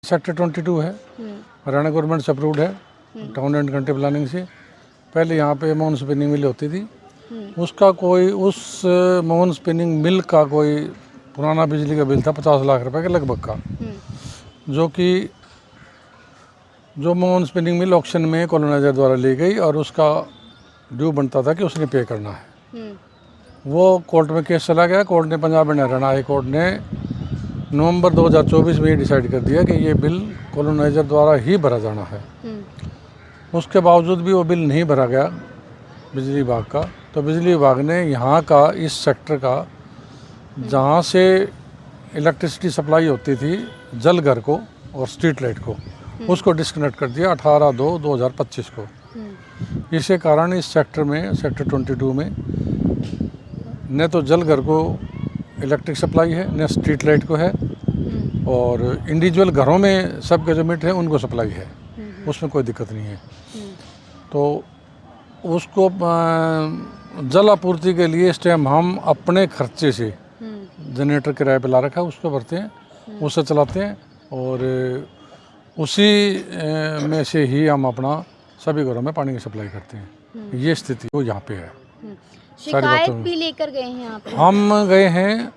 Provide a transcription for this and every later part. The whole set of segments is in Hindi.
सेक्टर 22 है, हरियाणा गवर्नमेंट से अप्रूव्ड है टाउन एंड कंट्री प्लानिंग से। पहले यहाँ पे मोहन स्पिनिंग मिल होती थी, उसका कोई उस मोहन स्पिनिंग मिल का कोई पुराना बिजली का बिल था 50 लाख रुपए के लगभग का, जो मोहन स्पिनिंग मिल ऑक्शन में कॉलोनाइजर द्वारा ली गई और उसका ड्यू बनता था कि उसने पे करना है। वो कोर्ट में केस चला गया। कोर्ट ने, Punjab and Haryana high court ने नवंबर 2024 में ये डिसाइड कर दिया कि ये बिल कॉलोनाइजर द्वारा ही भरा जाना है। उसके बावजूद भी वो बिल नहीं भरा गया बिजली विभाग का, तो बिजली विभाग ने यहाँ का इस सेक्टर का, जहाँ से इलेक्ट्रिसिटी सप्लाई होती थी जल घर को और स्ट्रीट लाइट को, उसको डिस्कनेक्ट कर दिया 18/2/2025 को। इसी कारण इस सेक्टर में, सेक्टर 22 में न तो जल घर को इलेक्ट्रिक सप्लाई है, न स्ट्रीट लाइट को है, और इंडिविजुअल घरों में सबके जो मीटर है उनको सप्लाई है, उसमें कोई दिक्कत नहीं है। तो उसको जल आपूर्ति के लिए इस टाइम हम अपने खर्चे से जनरेटर किराए पे ला रखा है, उसको भरते हैं, उससे चलाते हैं, और उसी में से ही हम अपना सभी घरों में पानी की सप्लाई करते हैं। ये स्थिति वो यहाँ पे है। शिकायत भी लेकर गए हैं आप? हम गए हैं,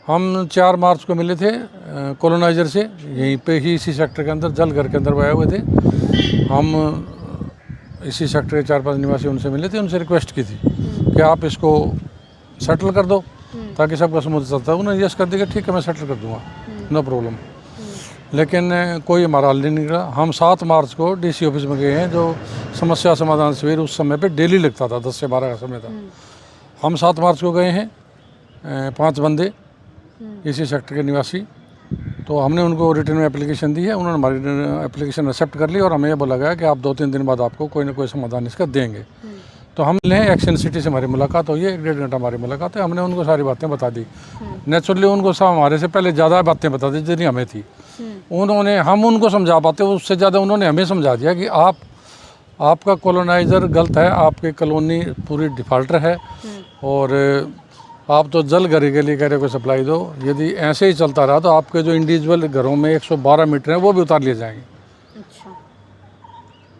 हम 4 मार्च को मिले थे कॉलोनाइजर से, यहीं पे ही इसी सेक्टर के अंदर जल घर के अंदर आए हुए थे। हम इसी सेक्टर के 4-5 निवासी उनसे मिले थे, उनसे रिक्वेस्ट की थी कि आप इसको सेटल कर दो ताकि सबका स्मूथ चलता है। उन्होंने यस कर दिया, ठीक है मैं सेटल कर दूंगा, नो प्रॉब्लम। लेकिन कोई हमारा हल नहीं निकला। हम 7 मार्च को डीसी ऑफिस में गए हैं, जो समस्या समाधान शिविर उस समय पे डेली लगता था, 10 से 12 का समय था। हम 7 मार्च को गए हैं, 5 बंदे इसी सेक्टर के निवासी, तो हमने उनको रिटर्न में एप्लीकेशन दी है। उन्होंने हमारी एप्लीकेशन एक्सेप्ट कर ली और हमें ये बोला गया कि आप 2-3 दिन बाद आपको कोई ना कोई समाधान इसका देंगे। तो हम एक्शन सिटी से हमारी मुलाकात हुई है, 1-1.5 घंटा हमारी मुलाकात है। हमने उनको सारी बातें बता दी, नेचुरली उनको सब हमारे से पहले ज़्यादा बातें बता दी जितनी हमें थी। उन्होंने, हम उनको समझा पाते उससे ज़्यादा उन्होंने हमें समझा दिया कि आपका कॉलोनाइजर गलत है, आपकी कॉलोनी पूरी डिफाल्टर है, और आप तो जल घर के लिए कह रहे हो सप्लाई दो। यदि ऐसे ही चलता रहा तो आपके जो इंडिविजुअल घरों में 112 मीटर हैं वो भी उतार लिए जाएंगे। अच्छा।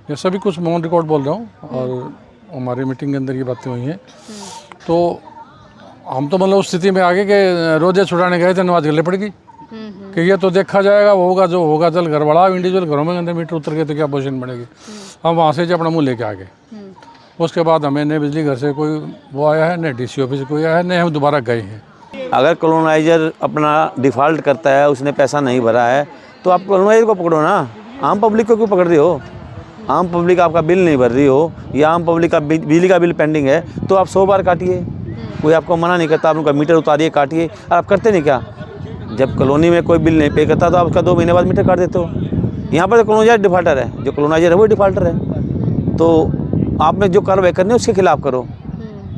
ये सभी कुछ ऑन रिकॉर्ड बोल रहा हूँ, और हमारी मीटिंग के अंदर ये बातें हुई हैं। तो हम तो मतलब उस स्थिति में आगे के रोजे छुड़ाने गए थे, नमाज गले पड़ गई कि ये तो देखा जाएगा, वो होगा जो होगा। जल घर बढ़ा, इंडिविजुअल घरों में अंदर मीटर उतर गए तो क्या पोजीशन बनेगी। हम वहाँ से अपना मुँह लेके आ गए। उसके बाद हमें न बिजली घर से कोई वो आया है, न डीसी ऑफिस से कोई आया है, न हम दोबारा गए हैं। अगर कॉलोनाइजर अपना डिफ़ॉल्ट करता है, उसने पैसा नहीं भरा है, तो आप कॉलोनाइजर को पकड़ो ना, आम पब्लिक को क्यों पकड़ रही हो? आम पब्लिक आपका बिल नहीं भर रही हो, या आम पब्लिक का बिजली का बिल पेंडिंग है, तो आप 100 बार काटिए, कोई आपको मना नहीं करता। आप उनका मीटर उतारिए, काटिए। और आप करते नहीं क्या? जब कॉलोनी में कोई बिल नहीं पे करता तो आप उसका 2 महीने बाद मीटर काट देते हो। यहाँ पर तो कॉलोनाइजर डिफाल्टर है, जो कॉलोनाइजर है वो डिफाल्टर है। तो आपने जो कार्रवाई करनी है उसके खिलाफ करो।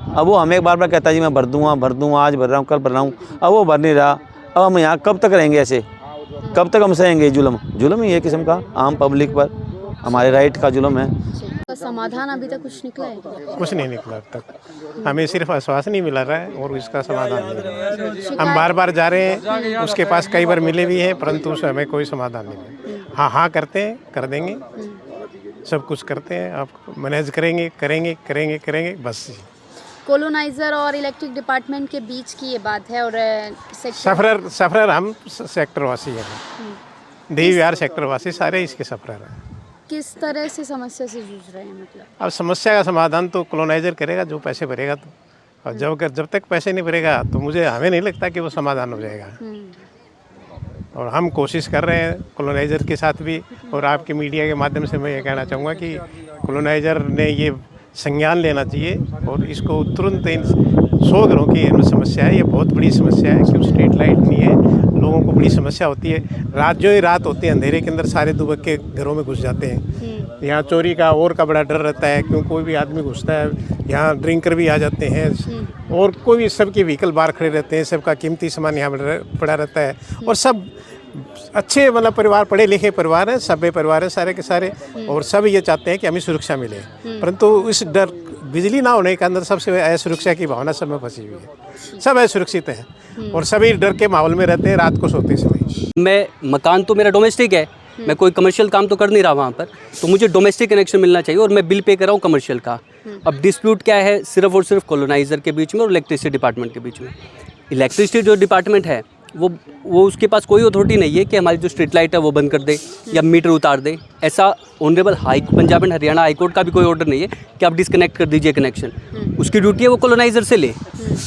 अब वो हमें बार बार कहता है जी मैं भर दूँगा, आज भर रहा हूँ, कल भर रहा हूँ, अब वो भर नहीं रहा। अब हम यहाँ कब तक रहेंगे ऐसे? कब तक हम सहेंगे? जुल्म ही है किस्म का, आम पब्लिक पर हमारे राइट का जुल्म है। समाधान अभी तक कुछ निकला है? कुछ नहीं निकला अब तक। हमें सिर्फ आश्वासन ही मिला रहा है और इसका समाधान नहीं मिला। हम बार बार जा रहे हैं, उसके पास कई बार मिले भी हैं, परंतु उससे हमें कोई समाधान नहीं मिला। हाँ करते हैं, कर देंगे, सब कुछ करते हैं, आप मैनेज करेंगे बस। कॉलोनाइजर और इलेक्ट्रिक डिपार्टमेंट के बीच की ये बात है। और सफरर हम सेक्टर वासी हैं, देवी विहार सेक्टर वासी सारे इसके सफरर हैं। किस तरह से समस्या से जूझ रहे हैं? मतलब अब समस्या का समाधान तो कॉलोनाइजर करेगा, जो पैसे भरेगा तो, और जब तक पैसे नहीं भरेगा तो हमें नहीं लगता कि वो समाधान हो जाएगा। और हम कोशिश कर रहे हैं कॉलोनाइजर के साथ भी, और आपके मीडिया के माध्यम से मैं ये कहना चाहूँगा कि कॉलोनाइजर ने ये संज्ञान लेना चाहिए और इसको तुरंत 100 घरों की समस्या है, ये बहुत बड़ी समस्या है। क्यों स्ट्रीट लाइट नहीं है, लोगों को बड़ी समस्या होती है। जो ही रात होती है अंधेरे के अंदर सारे दुबक के घरों में घुस जाते हैं। यहाँ चोरी का और का बड़ा डर रहता है, क्यों कोई भी आदमी घुसता है, यहाँ ड्रिंकर भी आ जाते हैं, और कोई भी सबके व्हीकल बाहर खड़े रहते हैं, सबका कीमती सामान यहाँ पड़ा रहता है। और सब अच्छे मतलब परिवार, पढ़े लिखे परिवार हैं, सभ्य परिवार है सारे के सारे, और सब ये चाहते हैं कि हमें सुरक्षा मिले। परंतु इस बिजली ना होने के अंदर सबसे असुरक्षा की भावना सब में फंसी हुई है। सब असुरक्षित है और सभी डर के माहौल में रहते हैं रात को सोते समय। मैं मकान तो मेरा डोमेस्टिक है, मैं कोई कमर्शियल काम तो कर नहीं रहा वहाँ पर, तो मुझे डोमेस्टिक कनेक्शन मिलना चाहिए और मैं बिल पे कर रहा हूँ कमर्शियल का। अब डिस्प्यूट क्या है, सिर्फ और सिर्फ कॉलोनाइज़र के बीच में और इलेक्ट्रिसिटी डिपार्टमेंट के बीच में। इलेक्ट्रिसिटी जो डिपार्टमेंट है वो उसके पास कोई अथॉरिटी नहीं है कि हमारी जो स्ट्रीट लाइट है वो बंद कर दे या मीटर उतार दे। ऐसा honourable Punjab and Haryana high court का भी कोई ऑर्डर नहीं है कि आप डिस्कनेक्ट कर दीजिए कनेक्शन। उसकी ड्यूटी है वो कॉलोनाइज़र से ले,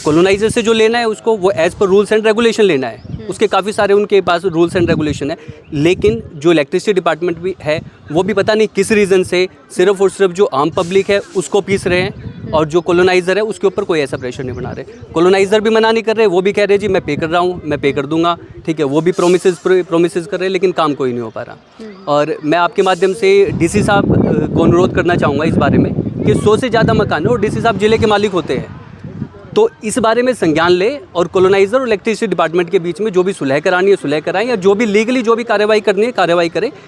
कॉलोनाइज़र से जो लेना है उसको वो as per rules and regulation लेना है। उसके काफ़ी सारे उनके पास रूल्स एंड रेगुलेशन है, लेकिन जो इलेक्ट्रिसिटी डिपार्टमेंट भी है वो भी पता नहीं किस रीज़न से सिर्फ और सिर्फ जो आम पब्लिक है उसको पीस रहे हैं और जो कॉलोनाइज़र है उसके ऊपर कोई ऐसा प्रेशर नहीं बना रहे। कॉलोनाइज़र भी मना नहीं कर रहे, वो भी कह रहे जी मैं पे कर रहा हूँ, मैं पे कर दूंगा, ठीक है, वो भी प्रोमिसेस कर रहे हैं, लेकिन काम कोई नहीं हो पा रहा। और मैं आपके माध्यम से डीसी साहब को अनुरोध करना चाहूँगा इस बारे में कि 100 से ज़्यादा मकान है और डीसी साहब जिले के मालिक होते हैं, तो इस बारे में संज्ञान ले और कॉलोनाइज़र और इलेक्ट्रिसिटी डिपार्टमेंट के बीच में जो भी सुलह करानी है सुलह कराएं, या जो भी लीगली जो भी कार्रवाई करनी है कार्रवाई करें।